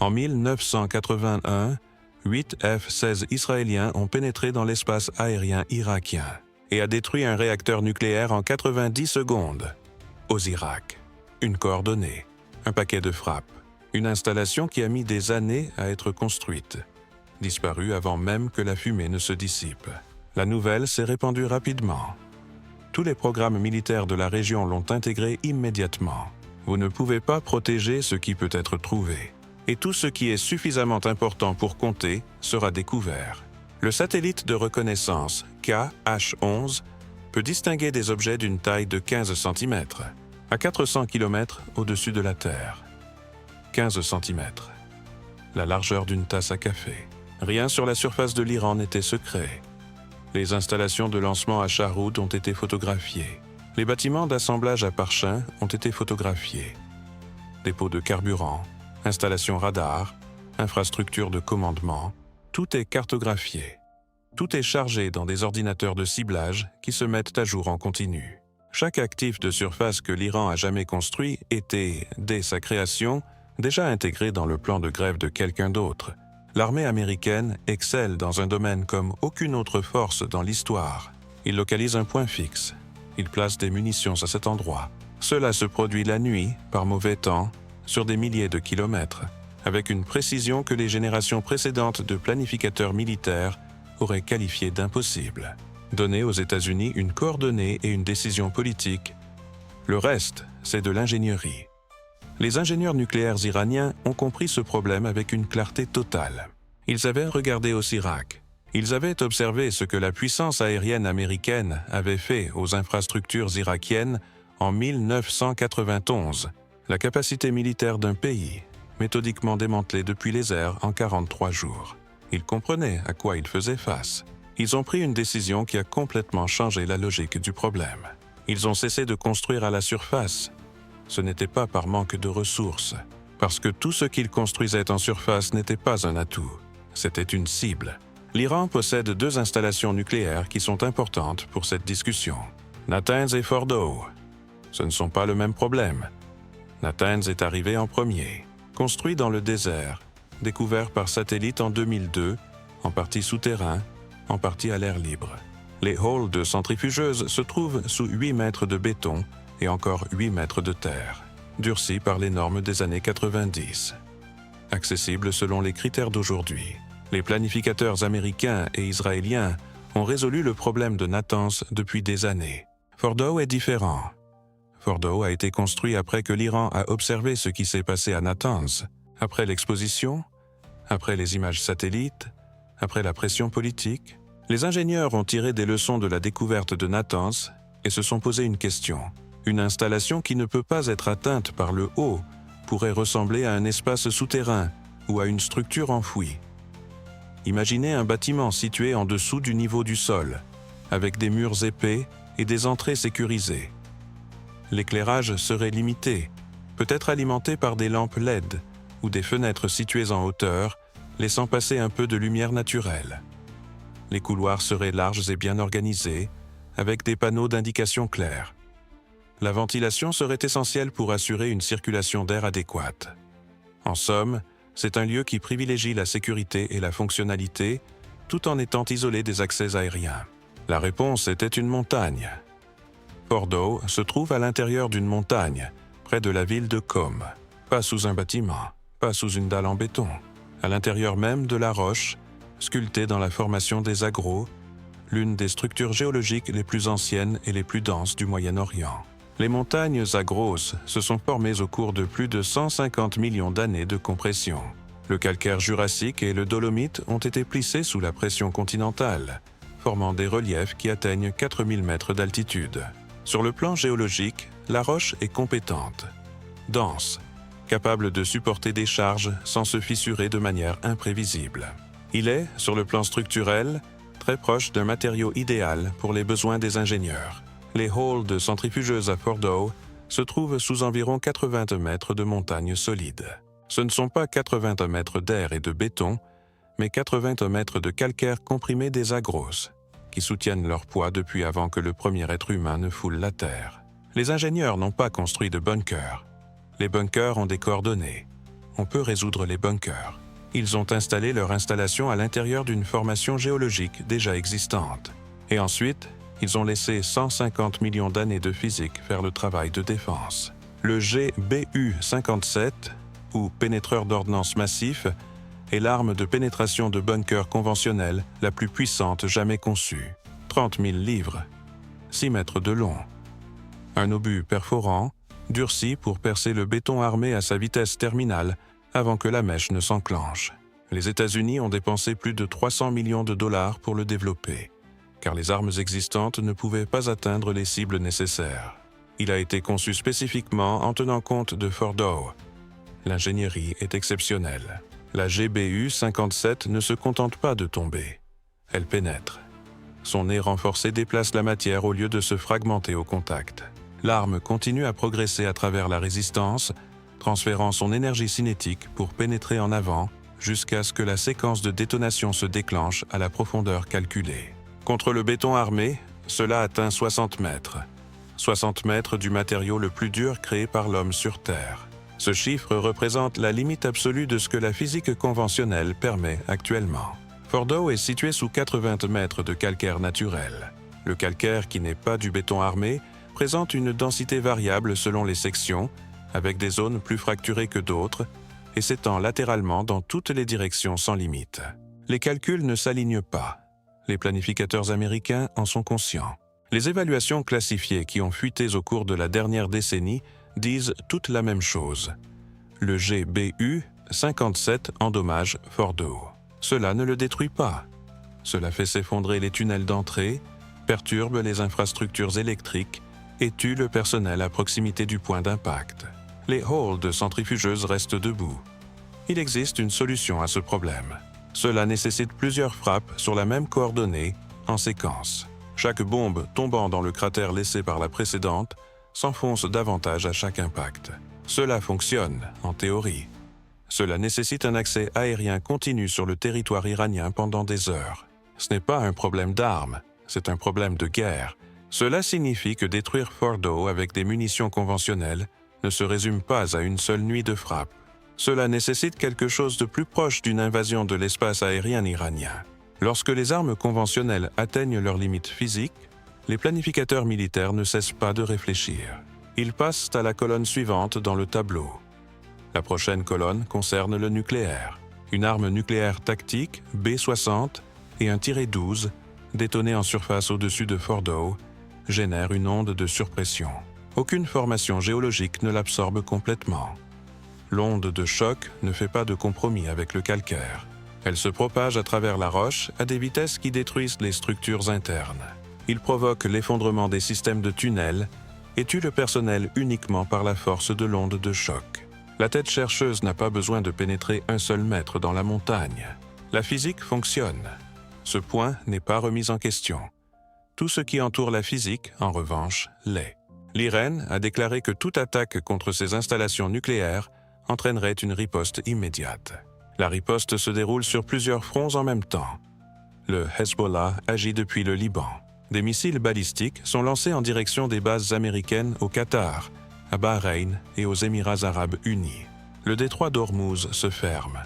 En 1981, 8 F-16 israéliens ont pénétré dans l'espace aérien irakien et a détruit un réacteur nucléaire en 90 secondes. Aux Irak, une coordonnée, un paquet de frappes, une installation qui a mis des années à être construite, disparue avant même que la fumée ne se dissipe. La nouvelle s'est répandue rapidement. Tous les programmes militaires de la région l'ont intégrée immédiatement. Vous ne pouvez pas protéger ce qui peut être trouvé. Et tout ce qui est suffisamment important pour compter sera découvert. Le satellite de reconnaissance KH-11 peut distinguer des objets d'une taille de 15 cm, à 400 km au-dessus de la Terre. 15 cm. La largeur d'une tasse à café. Rien sur la surface de l'Iran n'était secret. Les installations de lancement à Shahrud ont été photographiées. Les bâtiments d'assemblage à Parchin ont été photographiés. Dépôts de carburant, installations radar, infrastructures de commandement, tout est cartographié. Tout est chargé dans des ordinateurs de ciblage qui se mettent à jour en continu. Chaque actif de surface que l'Iran a jamais construit était, dès sa création, déjà intégré dans le plan de grève de quelqu'un d'autre. L'armée américaine excelle dans un domaine comme aucune autre force dans l'histoire. Il localise un point fixe. Il place des munitions à cet endroit. Cela se produit la nuit, par mauvais temps, sur des milliers de kilomètres, avec une précision que les générations précédentes de planificateurs militaires auraient qualifiée d'impossible. Donner aux États-Unis une coordonnée et une décision politique. Le reste, c'est de l'ingénierie. Les ingénieurs nucléaires iraniens ont compris ce problème avec une clarté totale. Ils avaient regardé au Irak. Ils avaient observé ce que la puissance aérienne américaine avait fait aux infrastructures irakiennes en 1991, la capacité militaire d'un pays, méthodiquement démantelée depuis les airs en 43 jours. Ils comprenaient à quoi ils faisaient face. Ils ont pris une décision qui a complètement changé la logique du problème. Ils ont cessé de construire à la surface. Ce n'était pas par manque de ressources, parce que tout ce qu'ils construisaient en surface n'était pas un atout, c'était une cible. L'Iran possède 2 installations nucléaires qui sont importantes pour cette discussion. Natanz et Fordow. Ce ne sont pas le même problème. Natanz est arrivé en premier, construit dans le désert, découvert par satellite en 2002, en partie souterrain, en partie à l'air libre. Les halls de centrifugeuses se trouvent sous 8 mètres de béton et encore 8 mètres de terre, durcis par les normes des années 90. Accessible selon les critères d'aujourd'hui. Les planificateurs américains et israéliens ont résolu le problème de Natanz depuis des années. Fordow est différent. Fordow a été construit après que l'Iran a observé ce qui s'est passé à Natanz, après l'exposition, après les images satellites, après la pression politique. Les ingénieurs ont tiré des leçons de la découverte de Natanz et se sont posé une question. Une installation qui ne peut pas être atteinte par le haut pourrait ressembler à un espace souterrain ou à une structure enfouie. Imaginez un bâtiment situé en dessous du niveau du sol, avec des murs épais et des entrées sécurisées. L'éclairage serait limité, peut-être alimenté par des lampes LED ou des fenêtres situées en hauteur, laissant passer un peu de lumière naturelle. Les couloirs seraient larges et bien organisés, avec des panneaux d'indication clairs. La ventilation serait essentielle pour assurer une circulation d'air adéquate. En somme, c'est un lieu qui privilégie la sécurité et la fonctionnalité, tout en étant isolé des accès aériens. La réponse était une montagne. Fordow se trouve à l'intérieur d'une montagne, près de la ville de Qom, pas sous un bâtiment, pas sous une dalle en béton, à l'intérieur même de la roche, sculptée dans la formation des Zagros, l'une des structures géologiques les plus anciennes et les plus denses du Moyen-Orient. Les montagnes Zagros se sont formées au cours de plus de 150 millions d'années de compression. Le calcaire jurassique et le dolomite ont été plissés sous la pression continentale, formant des reliefs qui atteignent 4000 mètres d'altitude. Sur le plan géologique, la roche est compétente, dense, capable de supporter des charges sans se fissurer de manière imprévisible. Il est, sur le plan structurel, très proche d'un matériau idéal pour les besoins des ingénieurs. Les halls de centrifugeuses à Fordow se trouvent sous environ 80 mètres de montagne solide. Ce ne sont pas 80 mètres d'air et de béton, mais 80 mètres de calcaire comprimé des Zagros, qui soutiennent leur poids depuis avant que le premier être humain ne foule la Terre. Les ingénieurs n'ont pas construit de bunkers. Les bunkers ont des coordonnées. on peut résoudre les bunkers. Ils ont installé leur installation à l'intérieur d'une formation géologique déjà existante. Et ensuite, ils ont laissé 150 millions d'années de physique faire le travail de défense. Le GBU-57, ou pénétreur d'ordnance massif, est l'arme de pénétration de bunkers conventionnelle la plus puissante jamais conçue. 30 000 livres, 6 mètres de long. Un obus perforant, durci pour percer le béton armé à sa vitesse terminale avant que la mèche ne s'enclenche. Les États-Unis ont dépensé plus de 300 millions de dollars pour le développer, car les armes existantes ne pouvaient pas atteindre les cibles nécessaires. Il a été conçu spécifiquement en tenant compte de Fordow. L'ingénierie est exceptionnelle. La GBU-57 ne se contente pas de tomber. Elle pénètre. Son nez renforcé déplace la matière au lieu de se fragmenter au contact. L'arme continue à progresser à travers la résistance, transférant son énergie cinétique pour pénétrer en avant jusqu'à ce que la séquence de détonation se déclenche à la profondeur calculée. Contre le béton armé, cela atteint 60 mètres. 60 mètres du matériau le plus dur créé par l'homme sur Terre. Ce chiffre représente la limite absolue de ce que la physique conventionnelle permet actuellement. Fordow est situé sous 80 mètres de calcaire naturel. Le calcaire, qui n'est pas du béton armé, présente une densité variable selon les sections, avec des zones plus fracturées que d'autres, et s'étend latéralement dans toutes les directions sans limite. Les calculs ne s'alignent pas. Les planificateurs américains en sont conscients. Les évaluations classifiées qui ont fuité au cours de la dernière décennie disent toute la même chose. Le GBU-57 endommage Fordow. Cela ne le détruit pas. Cela fait s'effondrer les tunnels d'entrée, perturbe les infrastructures électriques et tue le personnel à proximité du point d'impact. Les halls de centrifugeuses restent debout. Il existe une solution à ce problème. Cela nécessite plusieurs frappes sur la même coordonnée, en séquence. Chaque bombe tombant dans le cratère laissé par la précédente s'enfonce davantage à chaque impact. Cela fonctionne, en théorie. Cela nécessite un accès aérien continu sur le territoire iranien pendant des heures. Ce n'est pas un problème d'armes, c'est un problème de guerre. Cela signifie que détruire Fordow avec des munitions conventionnelles ne se résume pas à une seule nuit de frappe. Cela nécessite quelque chose de plus proche d'une invasion de l'espace aérien iranien. Lorsque les armes conventionnelles atteignent leurs limites physiques, les planificateurs militaires ne cessent pas de réfléchir. Ils passent à la colonne suivante dans le tableau. La prochaine colonne concerne le nucléaire. Une arme nucléaire tactique, B-60, et un tiré 12, détoné en surface au-dessus de Fordow, génèrent une onde de surpression. Aucune formation géologique ne l'absorbe complètement. L'onde de choc ne fait pas de compromis avec le calcaire. Elle se propage à travers la roche à des vitesses qui détruisent les structures internes. Il provoque l'effondrement des systèmes de tunnels et tue le personnel uniquement par la force de l'onde de choc. La tête chercheuse n'a pas besoin de pénétrer un seul mètre dans la montagne. La physique fonctionne. Ce point n'est pas remis en question. Tout ce qui entoure la physique, en revanche, l'est. L'IREN a déclaré que toute attaque contre ces installations nucléaires entraînerait une riposte immédiate. La riposte se déroule sur plusieurs fronts en même temps. Le Hezbollah agit depuis le Liban. Des missiles balistiques sont lancés en direction des bases américaines au Qatar, à Bahreïn et aux Émirats arabes unis. Le détroit d'Ormuz se ferme,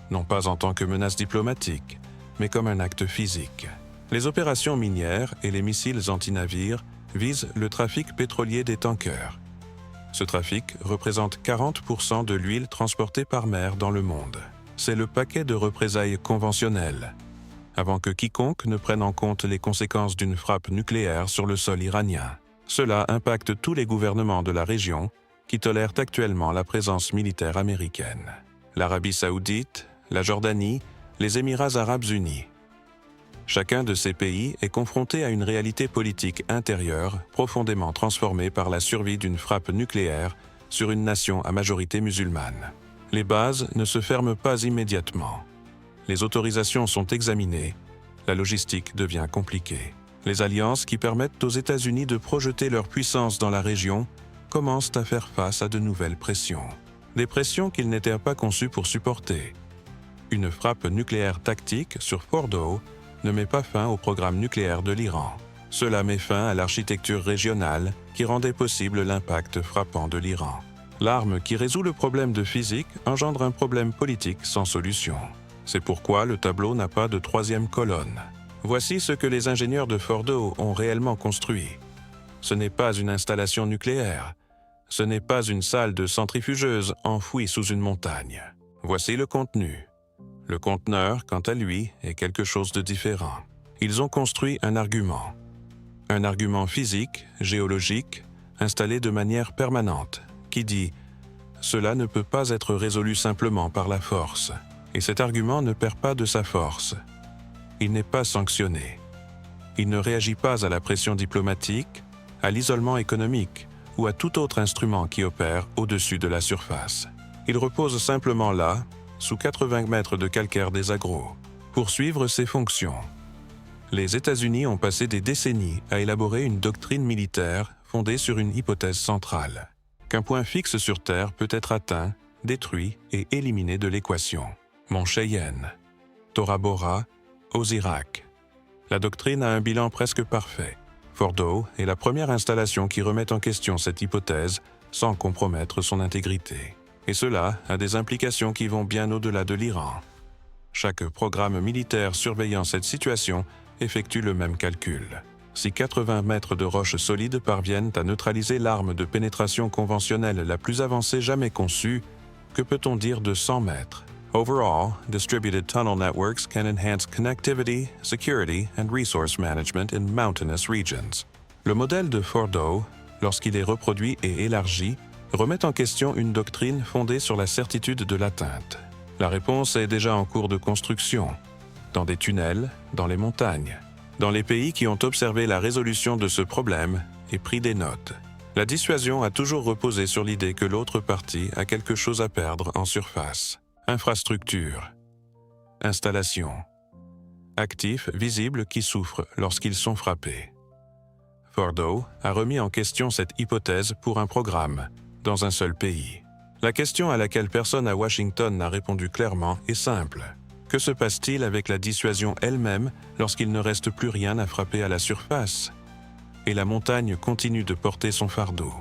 non pas en tant que menace diplomatique, mais comme un acte physique. Les opérations minières et les missiles anti-navires visent le trafic pétrolier des tankers. Ce trafic représente 40% de l'huile transportée par mer dans le monde. C'est le paquet de représailles conventionnelles, avant que quiconque ne prenne en compte les conséquences d'une frappe nucléaire sur le sol iranien. Cela impacte tous les gouvernements de la région qui tolèrent actuellement la présence militaire américaine. L'Arabie saoudite, la Jordanie, les Émirats arabes unis. Chacun de ces pays est confronté à une réalité politique intérieure profondément transformée par la survie d'une frappe nucléaire sur une nation à majorité musulmane. Les bases ne se ferment pas immédiatement. Les autorisations sont examinées, la logistique devient compliquée. Les alliances qui permettent aux États-Unis de projeter leur puissance dans la région commencent à faire face à de nouvelles pressions. Des pressions qu'ils n'étaient pas conçus pour supporter. Une frappe nucléaire tactique sur Fordow ne met pas fin au programme nucléaire de l'Iran. Cela met fin à l'architecture régionale qui rendait possible l'impact frappant de l'Iran. L'arme qui résout le problème de physique engendre un problème politique sans solution. C'est pourquoi le tableau n'a pas de troisième colonne. Voici ce que les ingénieurs de Fordow ont réellement construit. Ce n'est pas une installation nucléaire. Ce n'est pas une salle de centrifugeuse enfouie sous une montagne. Voici le contenu. Le conteneur, quant à lui, est quelque chose de différent. Ils ont construit un argument. Un argument physique, géologique, installé de manière permanente, qui dit « Cela ne peut pas être résolu simplement par la force ». Et cet argument ne perd pas de sa force. Il n'est pas sanctionné. Il ne réagit pas à la pression diplomatique, à l'isolement économique ou à tout autre instrument qui opère au-dessus de la surface. Il repose simplement là, sous 80 mètres de calcaire des Agros, pour suivre ses fonctions. Les États-Unis ont passé des décennies à élaborer une doctrine militaire fondée sur une hypothèse centrale, qu'un point fixe sur Terre peut être atteint, détruit et éliminé de l'équation. Mont Cheyenne, Tora Bora, Osirak. La doctrine a un bilan presque parfait. Fordow est la première installation qui remet en question cette hypothèse sans compromettre son intégrité. Et cela a des implications qui vont bien au-delà de l'Iran. Chaque programme militaire surveillant cette situation effectue le même calcul. Si 80 mètres de roches solides parviennent à neutraliser l'arme de pénétration conventionnelle la plus avancée jamais conçue, que peut-on dire de 100 mètres? Overall, distributed tunnel networks can enhance connectivity, security, and resource management in mountainous regions. Le modèle de Fordow, lorsqu'il est reproduit et élargi, remet en question une doctrine fondée sur la certitude de l'atteinte. La réponse est déjà en cours de construction, dans des tunnels, dans les montagnes, dans les pays qui ont observé la résolution de ce problème et pris des notes. La dissuasion a toujours reposé sur l'idée que l'autre partie a quelque chose à perdre en surface. Infrastructure. Installation. Actifs visibles qui souffrent lorsqu'ils sont frappés. Fordow a remis en question cette hypothèse pour un programme, dans un seul pays. La question à laquelle personne à Washington n'a répondu clairement est simple. Que se passe-t-il avec la dissuasion elle-même lorsqu'il ne reste plus rien à frapper à la surface? Et la montagne continue de porter son fardeau.